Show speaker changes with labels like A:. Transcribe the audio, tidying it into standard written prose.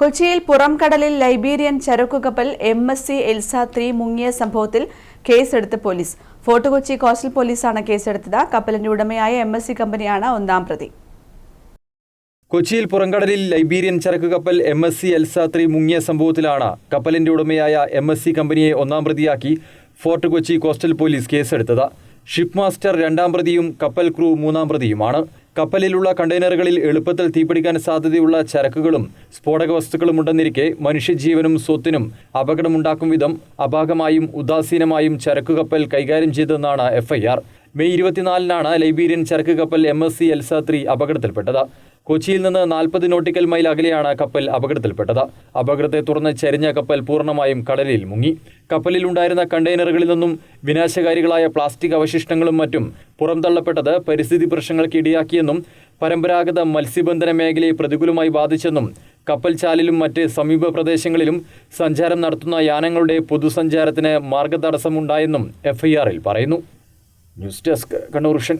A: കൊച്ചിയിൽ പുറംകടലിൽ Liberian ചരക്കുകപ്പൽ MSC Elsa 3 മുങ്ങിയ സംഭവത്തിൽ കേസെടുത്ത് പോലീസ്. ഫോർട്ട് കൊച്ചി കോസ്റ്റൽ പോലീസാണ് കേസെടുത്തത്. കപ്പലിന്റെ ഉടമയായ MSC കമ്പനിയാണ് ഒന്നാം പ്രതി.
B: കൊച്ചിയിൽ പുറംകടലിൽ ലൈബീരിയൻ ചരക്കുകപ്പൽ MSC എൽസ 3 മുങ്ങിയ സംഭവത്തിലാണ് കപ്പലിന്റെ ഉടമയായ MSC കമ്പനിയെ ഒന്നാം പ്രതിയാക്കി ഫോർട്ട് കൊച്ചി കോസ്റ്റൽ പോലീസ് കേസെടുത്തത്. ഷിപ്പ് മാസ്റ്റർ രണ്ടാം പ്രതിയും കപ്പൽ ക്രൂ മൂന്നാം പ്രതിയുമാണ്. കപ്പലിലുള്ള കണ്ടെയ്നറുകളിൽ എളുപ്പത്തിൽ തീപിടിക്കാൻ സാധ്യതയുള്ള ചരക്കുകളും സ്ഫോടക വസ്തുക്കളും ഉണ്ടെന്നിരിക്കെ മനുഷ്യജീവനും സ്വത്തിനും അപകടമുണ്ടാക്കും വിധം അപാകമായും ഉദാസീനമായും ചരക്കുകപ്പൽ കൈകാര്യം ചെയ്തെന്നാണ് FIR. മെയ് 24-നാണ് ലൈബീരിയൻ ചരക്ക് കപ്പൽ MSC എൽസ 3 അപകടത്തിൽപ്പെട്ടത്. കൊച്ചിയിൽ നിന്ന് 40 നോട്ടിക്കൽ മൈൽ അകലെയാണ് കപ്പൽ അപകടത്തിൽപ്പെട്ടത്. അപകടത്തെ തുടർന്ന് ചരിഞ്ഞ കപ്പൽ പൂർണ്ണമായും കടലിൽ മുങ്ങി. കപ്പലിലുണ്ടായിരുന്ന കണ്ടെയ്നറുകളിൽ നിന്നും വിനാശകാരികളായ പ്ലാസ്റ്റിക് അവശിഷ്ടങ്ങളും മറ്റും പുറംതള്ളപ്പെട്ടത് പരിസ്ഥിതി പ്രശ്നങ്ങൾക്ക് ഇടയാക്കിയെന്നും പരമ്പരാഗത മത്സ്യബന്ധന മേഖലയെ പ്രതികൂലമായി ബാധിച്ചെന്നും കപ്പൽ ചാലിലും മറ്റ് സമീപ പ്രദേശങ്ങളിലും സഞ്ചാരം നടത്തുന്ന യാനങ്ങളുടെ പൊതുസഞ്ചാരത്തിന് മാർഗതടസ്സമുണ്ടായെന്നും FIR-ൽ പറയുന്നു. News desk Kannur vision.